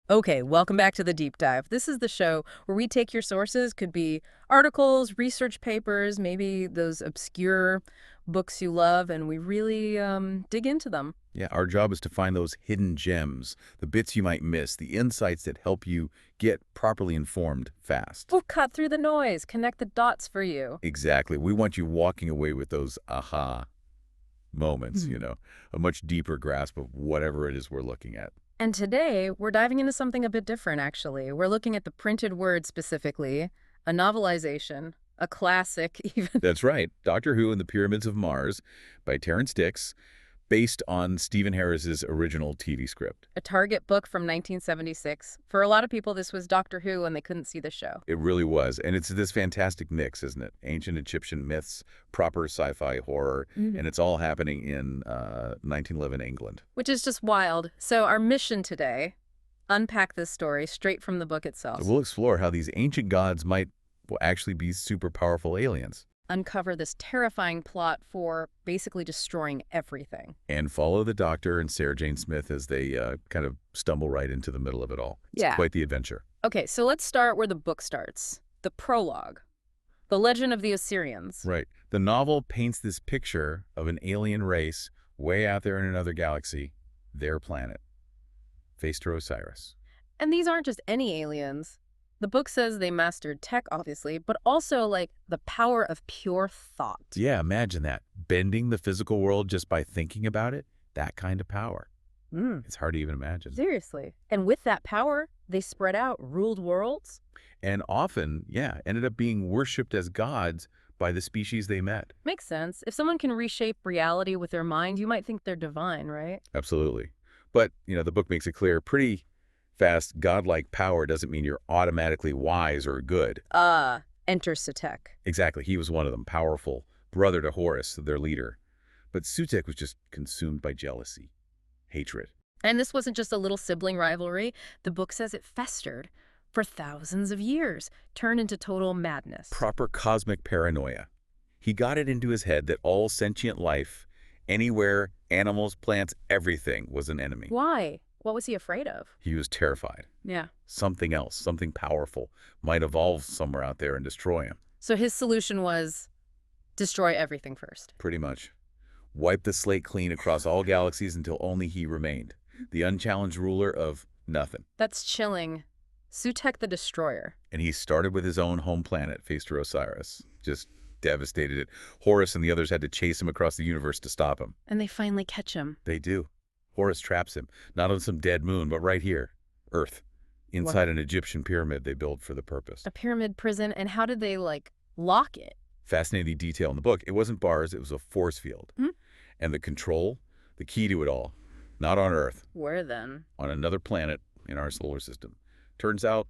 Okay, welcome back to the deep dive. This is the show where we take your sources, could be articles, research papers, maybe those obscure books you love, and we really dig into them. Yeah, our job is to find those hidden gems, the bits you might miss, the insights that help you get properly informed fast. We'll cut through the noise, connect the dots for you. Exactly. We want you walking away with those aha moments, Hmm. a much deeper grasp of whatever it is we're looking at. And today, we're diving into something a bit different, actually. We're looking at the printed word specifically, a novelization, a classic, even. That's right. Doctor Who and the Pyramids of Mars by Terrance Dicks, based on Stephen Harris's original TV script. A Target book from 1976. For a lot of people, this was Doctor Who and they couldn't see the show. It really was. And it's this fantastic mix, isn't it? Ancient Egyptian myths, proper sci-fi horror, and it's all happening in 1911 England. Which is just wild. So our mission today, unpack this story straight from the book itself. So we'll explore how these ancient gods might actually be super powerful aliens Uncover this terrifying plot for basically destroying everything. and follow the Doctor and Sarah Jane Smith as they kind of stumble right into the middle of it all. It's Yeah. quite the adventure. Okay, so let's start where the book starts. The prologue. The Legend of the Assyrians. Right. The novel paints this picture of an alien race way out there in another galaxy, their planet, Phaestra Osiris. And these aren't just any aliens. The book says they mastered tech, obviously, but also, like, the power of pure thought. Yeah, imagine that. Bending the physical world just by thinking about it, that kind of power. Mm. It's hard to even imagine. Seriously. And with that power, they spread out, ruled worlds. And often, yeah, ended up being worshipped as gods by the species they met. Makes sense. If someone can reshape reality with their mind, you might think they're divine, right? Absolutely. But, the book makes it clear pretty fast, godlike power doesn't mean you're automatically wise or good. Enter Sutekh. Exactly. He was one of them, powerful, brother to Horus, their leader. But Sutekh was just consumed by jealousy, hatred. And this wasn't just a little sibling rivalry. The book says it festered for thousands of years, turned into total madness. Proper cosmic paranoia. He got it into his head that all sentient life, anywhere, animals, plants, everything was an enemy. Why? What was he afraid of? He was terrified. Yeah. Something else, something powerful, might evolve somewhere out there and destroy him. So his solution was destroy everything first. Pretty much. Wipe the slate clean across all galaxies until only he remained. The unchallenged ruler of nothing. That's chilling. Sutekh the Destroyer. And he started with his own home planet, Phaestra Osiris. Just devastated it. Horus and the others had to chase him across the universe to stop him. And they finally catch him. They do. Horus traps him, not on some dead moon, but right here, Earth, inside an Egyptian pyramid they built for the purpose. A pyramid prison, and how did they, like, lock it? Fascinating detail in the book. It wasn't bars, it was a force field. Hmm? And the control, the key to it all, not on Earth, Where then? on another planet in our solar system. Turns out,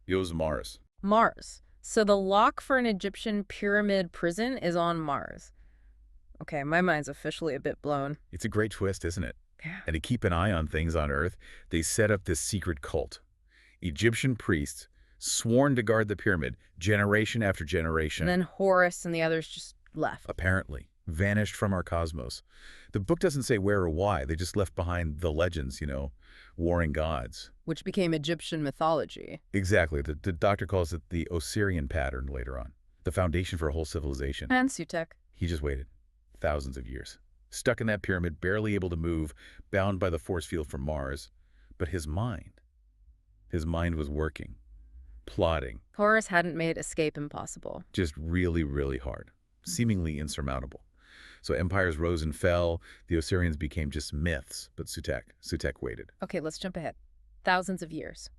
it was Mars. Mars. So the lock for an Egyptian pyramid prison is on Mars. Okay, my mind's officially a bit blown. It's a great twist, isn't it? Yeah. And to keep an eye on things on Earth, they set up this secret cult. Egyptian priests sworn to guard the pyramid generation after generation. And then Horus and the others just left. Apparently, vanished from our cosmos. The book doesn't say where or why. They just left behind the legends, warring gods. Which became Egyptian mythology. Exactly. The doctor calls it the Osirian pattern later on. The foundation for a whole civilization. And Sutekh. He just waited thousands of years. Stuck in that pyramid, barely able to move, bound by the force field from Mars. But his mind was working, plotting, Horus hadn't made escape impossible. just really, really hard, seemingly insurmountable. So empires rose and fell, the Osirians became just myths, but Sutekh waited. Okay, let's jump ahead. Thousands of years.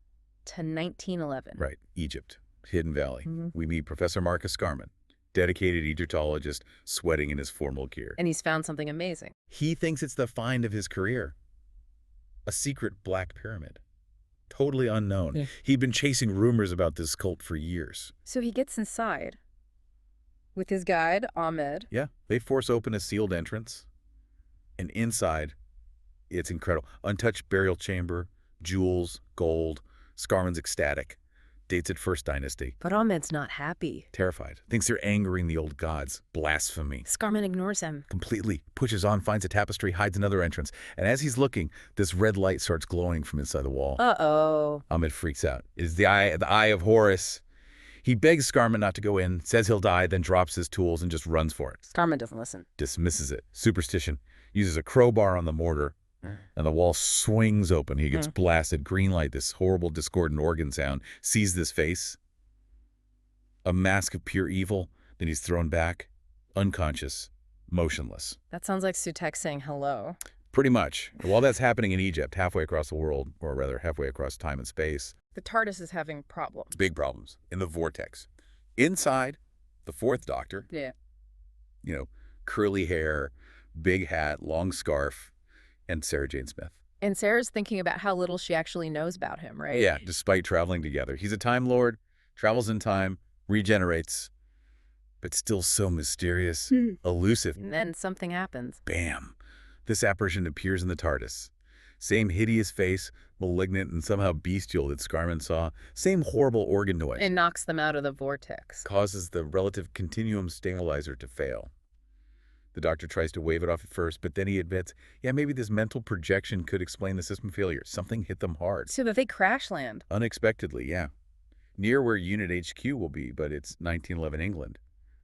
To 1911. Right, Egypt, Hidden Valley. Mhm. We meet Professor Marcus Scarman, dedicated Egyptologist, sweating in his formal gear. And he's found something amazing. He thinks it's the find of his career. A secret black pyramid. Totally unknown. Yeah. He'd been chasing rumors about this cult for years. So he gets inside with his guide, Ahmed. Yeah, they force open a sealed entrance. And inside, it's incredible. Untouched burial chamber, jewels, gold. Scarman's ecstatic. Dates at First Dynasty. But Ahmed's not happy. Terrified. Thinks they're angering the old gods. Blasphemy. Scarman ignores him. Completely. Pushes on, finds a tapestry, hides another entrance. And as he's looking, this red light starts glowing from inside the wall. Uh-oh. Ahmed freaks out. It is the eye of Horus. He begs Scarman not to go in, says he'll die, then drops his tools and just runs for it. Scarman doesn't listen. Dismisses it. Superstition. Uses a crowbar on the mortar, and the wall swings open. He gets blasted. Green light, this horrible discordant organ sound. Sees this face. A mask of pure evil. Then he's thrown back, unconscious, motionless. That sounds like Sutekh saying hello. Pretty much. While that's happening in Egypt, halfway across the world, or rather halfway across time and space, The TARDIS is having problems. big problems in the vortex. Inside, the fourth Doctor, Yeah. Curly hair, big hat, long scarf, and Sarah Jane Smith. And Sarah's thinking about how little she actually knows about him, right? Yeah, despite traveling together. He's a Time Lord, travels in time, regenerates, but still so mysterious, elusive. And then something happens. Bam! This apparition appears in the TARDIS. Same hideous face, malignant and somehow bestial that Scarman saw. Same horrible organ noise. It knocks them out of the vortex. Causes the relative continuum stabilizer to fail. The Doctor tries to wave it off at first, but then he admits, yeah, maybe this mental projection could explain the system failure. Something hit them hard. So that they crash land. Unexpectedly, yeah. Near where Unit HQ will be, but it's 1911 England,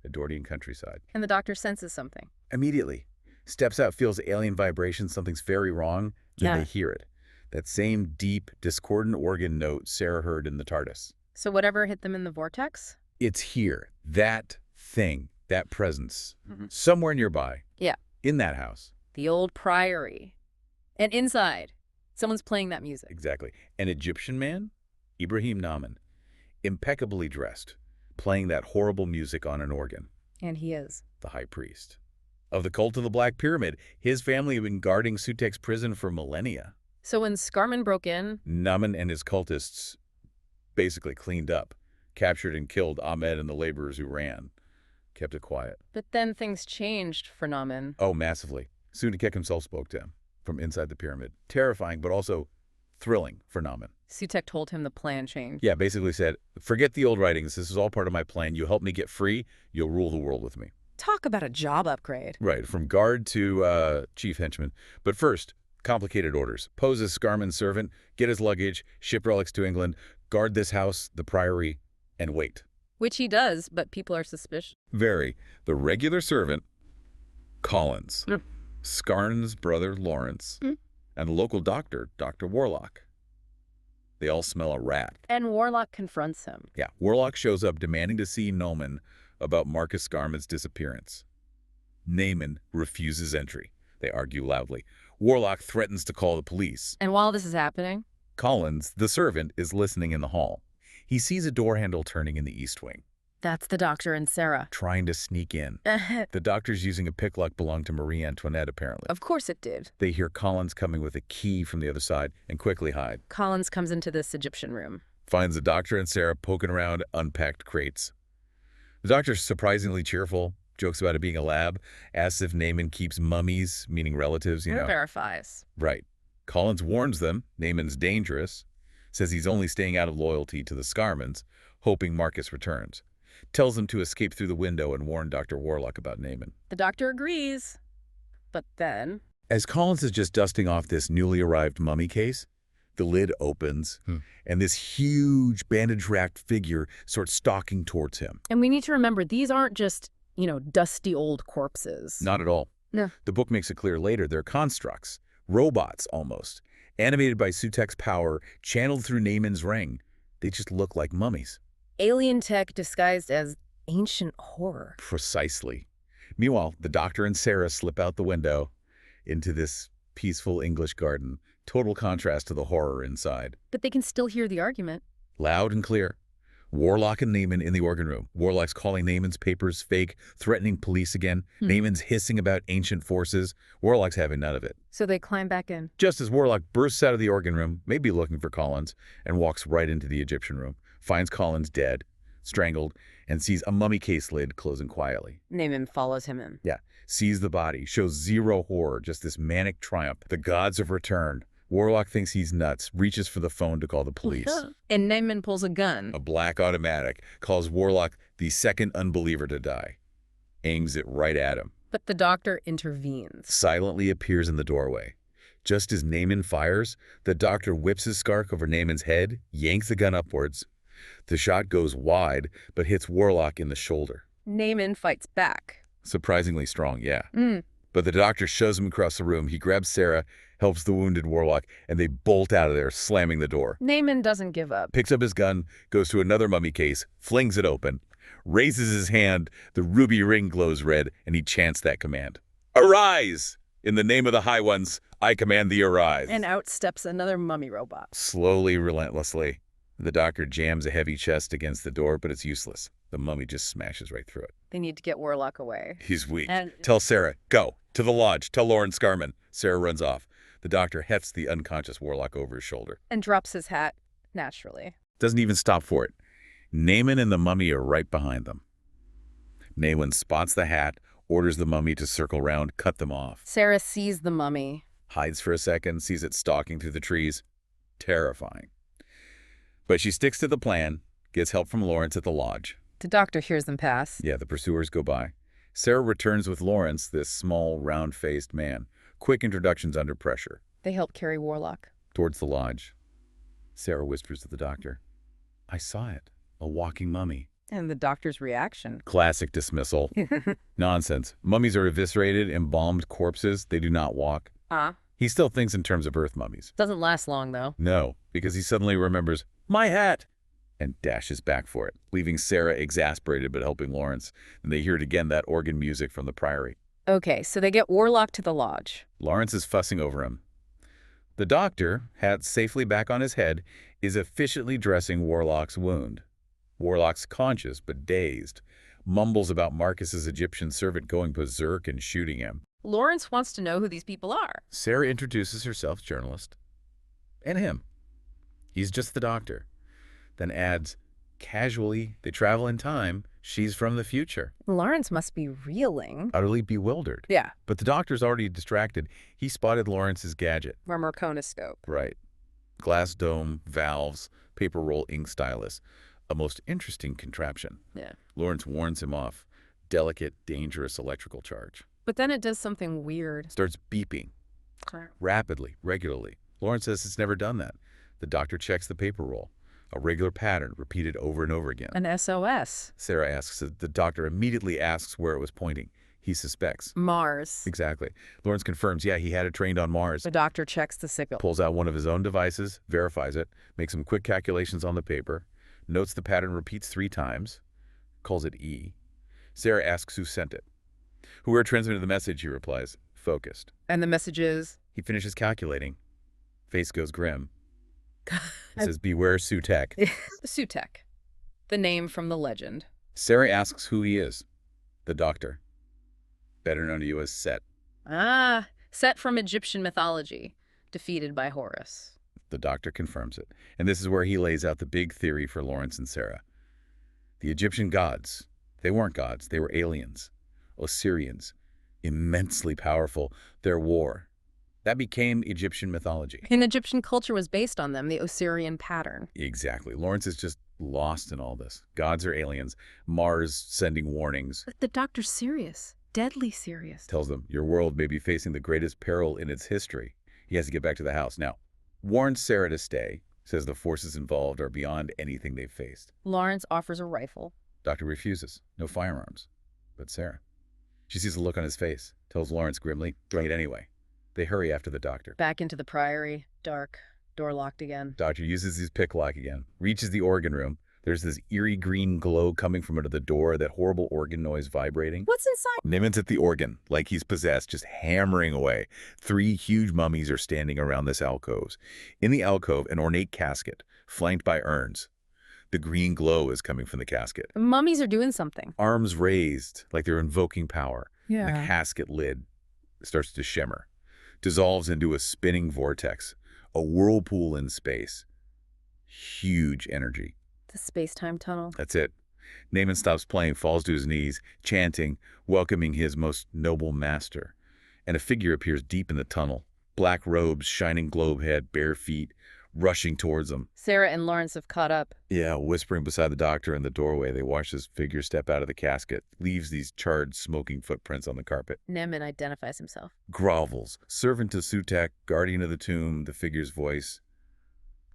Edwardian countryside. And the Doctor senses something. Immediately. Steps out, feels alien vibrations, something's very wrong, then Yeah. they hear it. That same deep, discordant organ note Sarah heard in the TARDIS. So whatever hit them in the vortex? It's here. That thing, that presence, somewhere nearby. Yeah. In that house. The old priory. And inside, someone's playing that music. Exactly. An Egyptian man, Ibrahim Naaman, impeccably dressed, playing that horrible music on an organ. And he is. The high priest. Of the cult of the Black Pyramid, his family had been guarding Sutekh's prison for millennia. So when Scarman broke in, Naaman and his cultists basically cleaned up, captured and killed Ahmed and the laborers who ran. Kept it quiet. but then things changed for Naaman. Oh, massively. Sutekh himself spoke to him from inside the pyramid. Terrifying, but also thrilling for Naaman. Sutekh told him the plan changed. Yeah, basically said, forget the old writings. This is all part of my plan. You help me get free, you'll rule the world with me. Talk about a job upgrade. Right, from guard to chief henchman. But first, complicated orders. Pose as Scarman's servant, get his luggage, ship relics to England, guard this house, the priory, and wait. Which he does, but people are suspicious. Very. The regular servant, Collins. Mm. Scarn's brother, Lawrence. And the local doctor, Dr. Warlock. They all smell a rat. And Warlock confronts him. Yeah, Warlock shows up demanding to see Naaman about Marcus Scarman's disappearance. Naaman refuses entry. They argue loudly. Warlock threatens to call the police. And while this is happening, Collins, the servant, is listening in the hall. He sees a door handle turning in the east wing, that's the Doctor and Sarah. trying to sneak in. The doctor's using a picklock belonged to Marie Antoinette, apparently. Of course it did. They hear Collins coming with a key from the other side and quickly hide. Collins comes into this Egyptian room. Finds the doctor and Sarah poking around unpacked crates. The doctor's surprisingly cheerful, jokes about it being a lab, asks if Naaman keeps mummies, meaning relatives, Verifies. Right. Collins warns them Naaman's dangerous, says he's only staying out of loyalty to the Scarmans, hoping Marcus returns. Tells them to escape through the window and warn Dr. Warlock about Naaman. The Doctor agrees. But then, As Collins is just dusting off this newly arrived mummy case, the lid opens, and this huge bandage-wrapped figure starts stalking towards him. and we need to remember, these aren't just, dusty old corpses. Not at all. No. The book makes it clear later they're constructs, robots almost, animated by Sutekh's power, channeled through Naaman's ring. They just look like mummies. Alien tech disguised as ancient horror. Precisely. Meanwhile, the doctor and Sarah slip out the window into this peaceful English garden. Total contrast to the horror inside. But they can still hear the argument. Loud and clear. Warlock and Naaman in the organ room. Warlock's calling Naaman's papers fake, threatening police again. Naaman's hissing about ancient forces. Warlock's having none of it. So they climb back in. Just as Warlock bursts out of the organ room, maybe looking for Collins, and walks right into the Egyptian room, finds Collins dead, strangled, and sees a mummy case lid closing quietly. Naaman follows him in. Yeah, sees the body, shows zero horror, just this manic triumph. The gods have returned. Warlock thinks he's nuts, reaches for the phone to call the police. And Naaman pulls a gun. A black automatic calls Warlock the second unbeliever to die. Aims it right at him. But the doctor intervenes. Silently appears in the doorway. Just as Naaman fires, the doctor whips his scarf over Naaman's head, yanks the gun upwards. The shot goes wide, but hits Warlock in the shoulder. Naaman fights back. Surprisingly strong, yeah. But the doctor shoves him across the room. He grabs Sarah, helps the wounded Warlock, and they bolt out of there, slamming the door. Naaman doesn't give up. Picks up his gun, goes to another mummy case, flings it open, raises his hand, the ruby ring glows red, and he chants that command. Arise! In the name of the High Ones, I command thee arise. And out steps another mummy robot. Slowly, relentlessly. The doctor jams a heavy chest against the door, but it's useless. The mummy just smashes right through it. They need to get Warlock away. He's weak. Tell Sarah, go. To the lodge. Tell Terrance Scarman. Sarah runs off. The doctor hefts the unconscious Warlock over his shoulder. And drops his hat, naturally. Doesn't even stop for it. Naaman and the mummy are right behind them. Naaman spots the hat, orders the mummy to circle round, cut them off. Sarah sees the mummy. Hides for a second, sees it stalking through the trees. Terrifying. But she sticks to the plan, gets help from Lawrence at the lodge. The doctor hears them pass. Yeah, the pursuers go by. Sarah returns with Lawrence, this small, round-faced man. Quick introductions under pressure. They help carry Warlock. Towards the lodge. Sarah whispers to the doctor, I saw it. A walking mummy. And the doctor's reaction. Classic dismissal. Nonsense. Mummies are eviscerated, embalmed corpses. They do not walk. He still thinks in terms of earth mummies. Doesn't last long, though. No, because he suddenly remembers, my hat! And dashes back for it, leaving Sarah exasperated but helping Lawrence. And they hear it again, that organ music from the priory. Okay, so they get Warlock to the lodge. Lawrence is fussing over him. The doctor, hat safely back on his head, is efficiently dressing Warlock's wound. Warlock's conscious but dazed, mumbles about Marcus's Egyptian servant going berserk and shooting him. Lawrence wants to know who these people are. Sarah introduces herself as journalist. And him. He's just the doctor. Then adds, casually, they travel in time. She's from the future. Lawrence must be reeling. Utterly bewildered. Yeah. But the doctor's already distracted. He spotted Lawrence's gadget. From her conoscope. Right. Glass dome, valves, paper roll ink stylus. A most interesting contraption. Yeah. Lawrence warns him off. Delicate, dangerous electrical charge. But then it does something weird. Starts beeping. Rapidly, regularly. Lawrence says it's never done that. The doctor checks the paper roll. A regular pattern, repeated over and over again. An SOS. Sarah asks. The doctor immediately asks where it was pointing. He suspects. Mars. Exactly. Lawrence confirms, yeah, he had it trained on Mars. The doctor checks the signal. Pulls out one of his own devices, verifies it, makes some quick calculations on the paper, notes the pattern repeats 3 times, calls it E. Sarah asks who sent it. Whoever transmitted the message, he replies, focused. And the message is? He finishes calculating. Face goes grim. It says, beware Sutekh. Sutekh. The name from the legend. Sarah asks who he is. The doctor. Better known to you as Set. Ah, Set from Egyptian mythology. Defeated by Horus. The doctor confirms it. And this is where he lays out the big theory for Lawrence and Sarah. The Egyptian gods. They weren't gods. They were aliens. Osirians. Immensely powerful. Their war. That became Egyptian mythology. And Egyptian culture was based on them, the Osirian pattern. Exactly. Lawrence is just lost in all this. Gods are aliens. Mars sending warnings. But the doctor's serious. Deadly serious. Tells them, your world may be facing the greatest peril in its history. He has to get back to the house. Now, warns Sarah to stay. Says the forces involved are beyond anything they've faced. Lawrence offers a rifle. Doctor refuses. No firearms. But Sarah. She sees the look on his face. Tells Lawrence grimly, bring it anyway. They hurry after the doctor. Back into the priory. Dark. Door locked again. Doctor uses his pick lock again. Reaches the organ room. There's this eerie green glow coming from under the door, that horrible organ noise vibrating. What's inside? Naaman's at the organ, like he's possessed, just hammering away. 3 huge mummies are standing around this alcove. In the alcove, an ornate casket, flanked by urns. The green glow is coming from the casket. Mummies are doing something. Arms raised, like they're invoking power. Yeah. And the casket lid starts to shimmer. Dissolves into a spinning vortex, a whirlpool in space. Huge energy. The space-time tunnel. That's it. Naaman stops playing, falls to his knees, chanting, welcoming his most noble master. And a figure appears deep in the tunnel, Black robes, shining globe head, bare feet, rushing towards them. Sarah and Lawrence have caught up. Yeah, whispering beside the doctor in the doorway. They watch his figure step out of the casket, leaves these charred, smoking footprints on the carpet. Neman identifies himself. Grovels. Servant to Sutekh, guardian of the tomb, the figure's voice.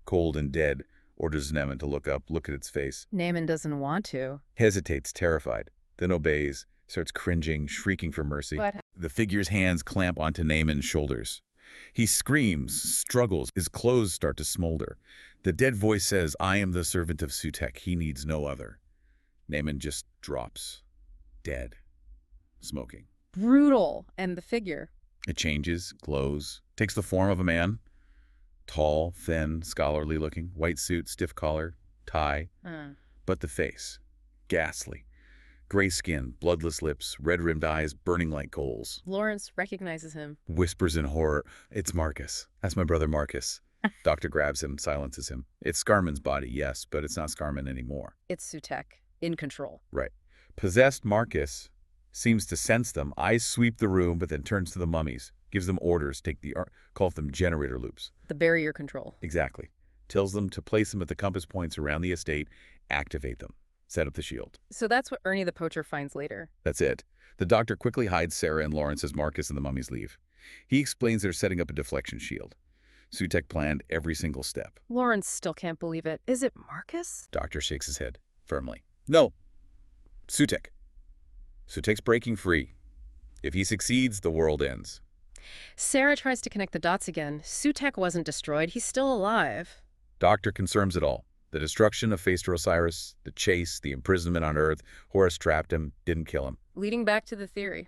Cold and dead, orders Neman to look up, look at its face. Neman doesn't want to. Hesitates, terrified, then obeys, starts cringing, shrieking for mercy. What? The figure's hands clamp onto Neman's shoulders. He screams, struggles, his clothes start to smolder. The dead voice says, I am the servant of Sutekh, he needs no other. Neman just drops, dead, smoking. Brutal. And the figure? It changes, glows, takes the form of a man. Tall, thin, scholarly looking, white suit, stiff collar, tie. But the face, ghastly. Gray skin, bloodless lips, red-rimmed eyes burning like coals. Lawrence recognizes him. Whispers in horror, it's Marcus. That's my brother Marcus. Doctor grabs him, silences him. It's Scarman's body, yes, but it's not Scarman anymore. It's Sutekh, in control. Right. Possessed Marcus seems to sense them, eyes sweep the room, but then turns to the mummies, gives them orders, call them generator loops. The barrier control. Exactly. Tells them to place them at the compass points around the estate, activate them. Set up the shield. So that's what Ernie the poacher finds later. That's it. The doctor quickly hides Sarah and Lawrence as Marcus and the mummies leave. He explains they're setting up a deflection shield. Sutekh planned every single step. Lawrence still can't believe it. Is it Marcus? Doctor shakes his head firmly. No. Sutekh. Sutekh's breaking free. If he succeeds, the world ends. Sarah tries to connect the dots again. Sutekh wasn't destroyed. He's still alive. Doctor confirms it all. The destruction of Phaestor Osiris, the chase, the imprisonment on Earth, Horus trapped him, didn't kill him. Leading back to the theory.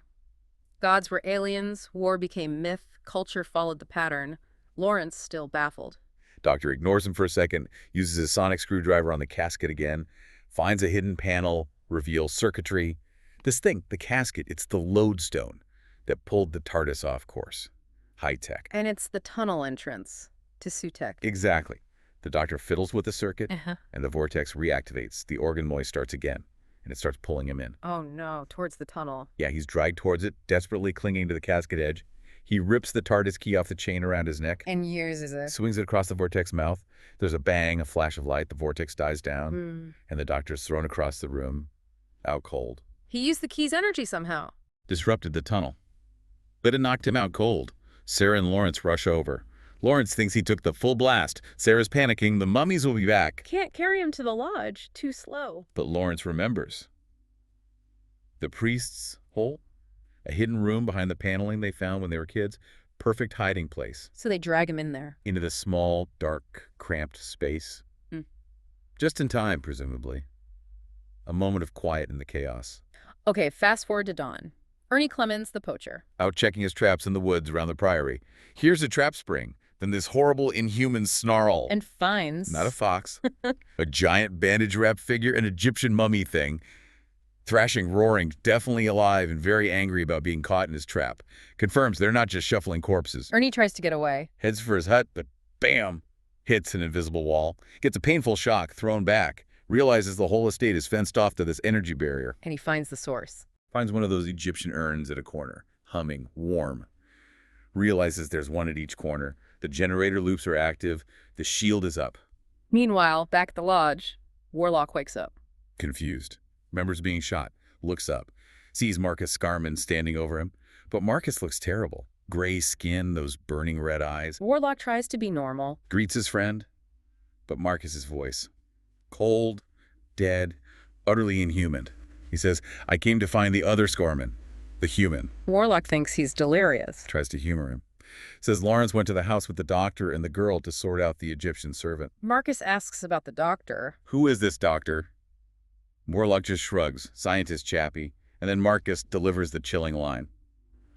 Gods were aliens, war became myth, culture followed the pattern. Lawrence still baffled. Doctor ignores him for a second, uses his sonic screwdriver on the casket again, finds a hidden panel, reveals circuitry. This thing, the casket, it's the lodestone that pulled the TARDIS off course. High tech. And it's the tunnel entrance to Sutekh. Exactly. The doctor fiddles with the circuit, and the vortex reactivates. The organ noise starts again, and it starts pulling him in. Oh no, towards the tunnel. Yeah, he's dragged towards it, desperately clinging to the casket edge. He rips the TARDIS key off the chain around his neck. And uses it. Swings it across the vortex mouth. There's a bang, a flash of light. The vortex dies down, and the doctor's thrown across the room, out cold. He used the key's energy somehow. Disrupted the tunnel. But it knocked him out cold. Sarah and Lawrence rush over. Lawrence thinks he took the full blast. Sarah's panicking. The mummies will be back. Can't carry him to the lodge. Too slow. But Lawrence remembers. The priest's hole? A hidden room behind the paneling they found when they were kids. Perfect hiding place. So they drag him in there. Into the small, dark, cramped space. Just in time, presumably. A moment of quiet in the chaos. Okay, fast forward to dawn. Ernie Clemens, the poacher. Out checking his traps in the woods around the priory. Here's a trap spring. Then this horrible, inhuman snarl. And finds... Not a fox. A giant bandage-wrapped figure, an Egyptian mummy thing. Thrashing, roaring, definitely alive and very angry about being caught in his trap. Confirms they're not just shuffling corpses. Ernie tries to get away. Heads for his hut, but bam! Hits an invisible wall. Gets a painful shock, thrown back. Realizes the whole estate is fenced off to this energy barrier. And he finds the source. Finds one of those Egyptian urns at a corner. Humming, warm. Realizes there's one at each corner. The generator loops are active. The shield is up. Meanwhile, back at the lodge, Warlock wakes up. Confused. Remembers being shot. Looks up. Sees Marcus Scarman standing over him. But Marcus looks terrible. Gray skin, those burning red eyes. Warlock tries to be normal. Greets his friend. But Marcus's voice. Cold, dead, utterly inhuman. He says, I came to find the other Scarman. The human. Warlock thinks he's delirious. Tries to humor him. Says Lawrence went to the house with the doctor and the girl to sort out the Egyptian servant. Marcus asks about the doctor. Who is this doctor? Warlock just shrugs, scientist chappy, and then Marcus delivers the chilling line.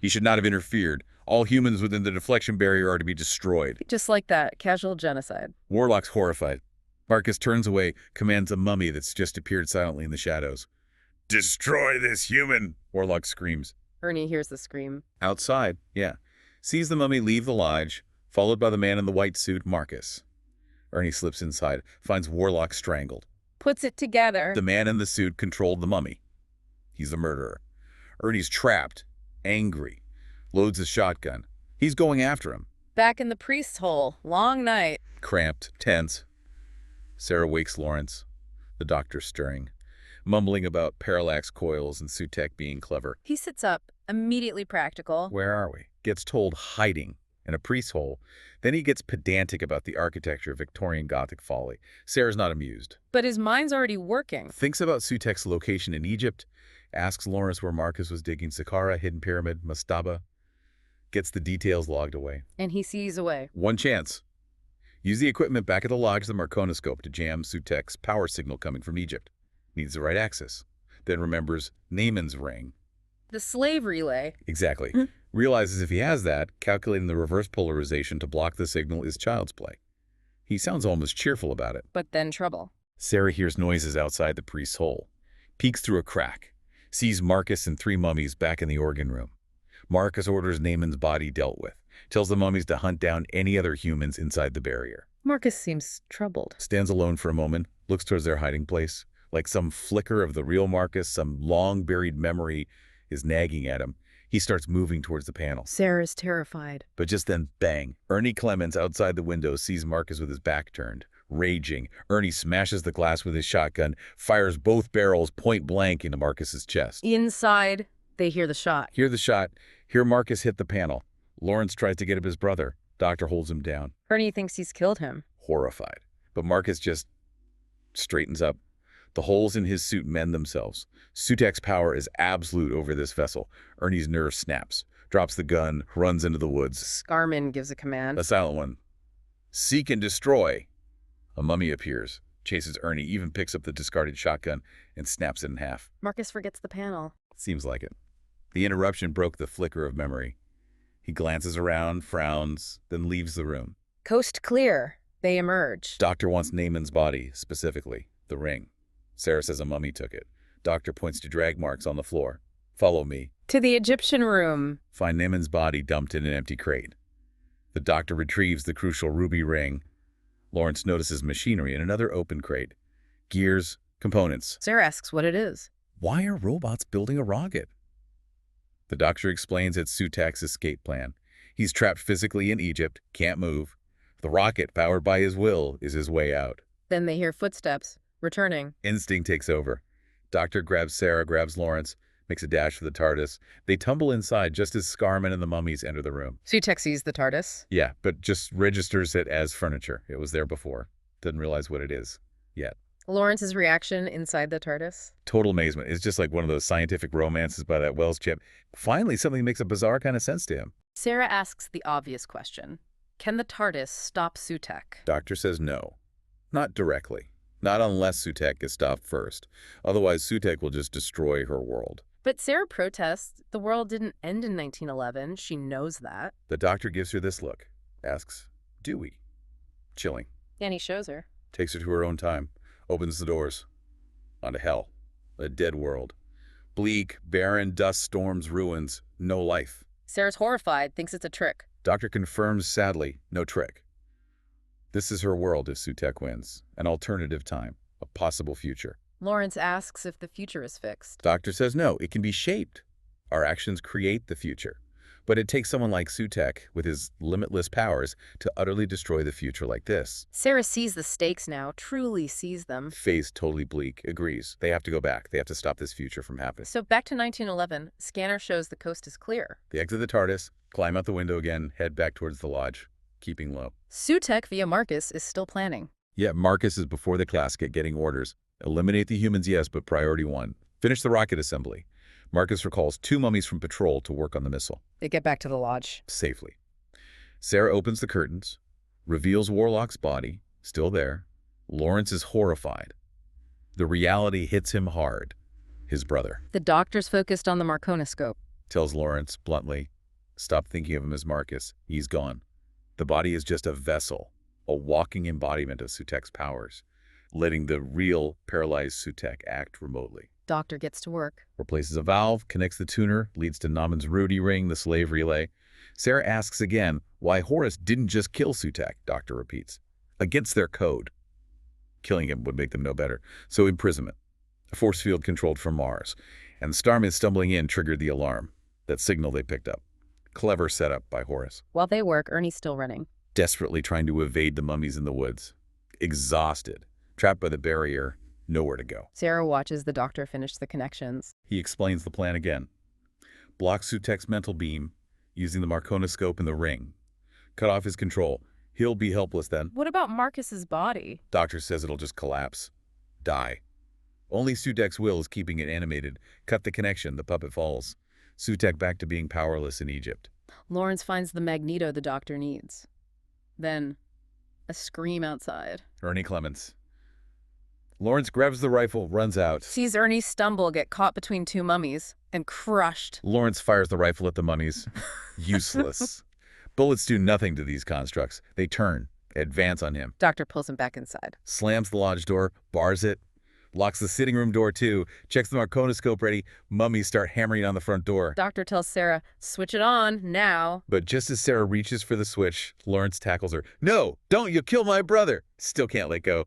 He should not have interfered. All humans within the deflection barrier are to be destroyed. Just like that, casual genocide. Warlock's horrified. Marcus turns away, commands a mummy that's just appeared silently in the shadows. Destroy this human! Warlock screams. Ernie hears the scream. Outside, yeah. Sees the mummy leave the lodge, followed by the man in the white suit, Marcus. Ernie slips inside, finds Warlock strangled. Puts it together. The man in the suit controlled the mummy. He's the murderer. Ernie's trapped, angry, loads his shotgun. He's going after him. Back in the priest's hole. Long night. Cramped, tense. Sarah wakes Lawrence, the doctor stirring, mumbling about parallax coils and Sutekh being clever. He sits up, immediately practical. Where are we? Gets told hiding in a priest's hole. Then he gets pedantic about the architecture of Victorian Gothic folly. Sarah's not amused. But his mind's already working. Thinks about Sutekh's location in Egypt, asks Lawrence where Marcus was digging Saqqara, Hidden Pyramid, Mastaba, gets the details logged away. And he sees away. One chance. Use the equipment back at the lodge, the Marconoscope, to jam Sutekh's power signal coming from Egypt. Needs the right axis. Then remembers Naaman's ring. The slave relay. Exactly. Realizes if he has that, calculating the reverse polarization to block the signal is child's play. He sounds almost cheerful about it. But then trouble. Sarah hears noises outside the priest's hole. Peeks through a crack. Sees Marcus and 3 mummies back in the organ room. Marcus orders Naaman's body dealt with. Tells the mummies to hunt down any other humans inside the barrier. Marcus seems troubled. Stands alone for a moment, looks towards their hiding place. Like some flicker of the real Marcus, some long-buried memory is nagging at him. He starts moving towards the panel. Sarah's terrified. But just then, bang. Ernie Clemens outside the window sees Marcus with his back turned. Raging, Ernie smashes the glass with his shotgun, fires both barrels point blank into Marcus's chest. Inside, they hear the shot. Hear the shot. Hear Marcus hit the panel. Lawrence tries to get up his brother. Doctor holds him down. Ernie thinks he's killed him. Horrified. But Marcus just straightens up. The holes in his suit mend themselves. Sutekh's power is absolute over this vessel. Ernie's nerve snaps, drops the gun, runs into the woods. Scarman gives a command. A silent one. Seek and destroy. A mummy appears, chases Ernie, even picks up the discarded shotgun and snaps it in half. Marcus forgets the panel. Seems like it. The interruption broke the flicker of memory. He glances around, frowns, then leaves the room. Coast clear. They emerge. Doctor wants Naaman's body, specifically, the ring. Sarah says a mummy took it. Doctor points to drag marks on the floor. Follow me. To the Egyptian room. Find Naaman's body dumped in an empty crate. The doctor retrieves the crucial ruby ring. Lawrence notices machinery in another open crate. Gears, components. Sarah asks what it is. Why are robots building a rocket? The doctor explains it's Sutekh's escape plan. He's trapped physically in Egypt, can't move. The rocket, powered by his will, is his way out. Then they hear footsteps. Returning. Instinct takes over. Doctor grabs Sarah, grabs Lawrence, makes a dash for the TARDIS. They tumble inside just as Scarman and the mummies enter the room. Sutekh sees the TARDIS. Yeah, but just registers it as furniture. It was there before. Doesn't realize what it is yet. Lawrence's reaction inside the TARDIS. Total amazement. It's just like one of those scientific romances by that Wells chip. Finally, something makes a bizarre kind of sense to him. Sarah asks the obvious question. Can the TARDIS stop Sutekh? Doctor says no. Not directly. Not unless Sutekh gets stopped first. Otherwise, Sutekh will just destroy her world. But Sarah protests. The world didn't end in 1911. She knows that. The doctor gives her this look. Asks, do we? Chilling. And he shows her. Takes her to her own time. Opens the doors. Onto hell. A dead world. Bleak, barren, dust storms, ruins. No life. Sarah's horrified, thinks it's a trick. Doctor confirms sadly, no trick. This is her world if Sutekh wins. An alternative time. A possible future. Lawrence asks if the future is fixed. Doctor says no, it can be shaped. Our actions create the future. But it takes someone like Sutekh, with his limitless powers, to utterly destroy the future like this. Sarah sees the stakes now, truly sees them. Face totally bleak, agrees. They have to go back. They have to stop this future from happening. So back to 1911, scanner shows the coast is clear. They exit the TARDIS, climb out the window again, head back towards the lodge, keeping low. Sutekh via Marcus is still planning. Yeah, Marcus is before the casket getting orders. Eliminate the humans, yes, but priority 1. Finish the rocket assembly. Marcus recalls 2 mummies from patrol to work on the missile. They get back to the lodge. Safely. Sarah opens the curtains, reveals Warlock's body, still there. Lawrence is horrified. The reality hits him hard. His brother. The doctor's focused on the Marconoscope. Tells Lawrence bluntly, stop thinking of him as Marcus. He's gone. The body is just a vessel, a walking embodiment of Sutekh's powers, letting the real paralyzed Sutekh act remotely. Doctor gets to work. Replaces a valve, connects the tuner, leads to Naaman's ruby ring, the slave relay. Sarah asks again why Horus didn't just kill Sutekh, Doctor repeats. Against their code. Killing him would make them no better. So imprisonment. A force field controlled from Mars. And Starman stumbling in triggered the alarm. That signal they picked up. Clever setup by Horace. While they work, Ernie's still running. Desperately trying to evade the mummies in the woods. Exhausted. Trapped by the barrier. Nowhere to go. Sarah watches the doctor finish the connections. He explains the plan again. Block Sutekh's mental beam using the marconiscope in the ring. Cut off his control. He'll be helpless then. What about Marcus's body? Doctor says it'll just collapse. Die. Only Sutekh's will is keeping it animated. Cut the connection, the puppet falls. Sutekh back to being powerless in Egypt. Lawrence finds the magneto the doctor needs. Then, a scream outside. Ernie Clements. Lawrence grabs the rifle, runs out. Sees Ernie stumble, get caught between two mummies, and crushed. Lawrence fires the rifle at the mummies. Useless. Bullets do nothing to these constructs. They turn, advance on him. Doctor pulls him back inside. Slams the lodge door, bars it. Locks the sitting room door too. Checks the marconiscope ready. Mummies start hammering on the front door. Doctor tells Sarah, switch it on, now. But just as Sarah reaches for the switch, Lawrence tackles her. No, don't, you'll kill my brother. Still can't let go.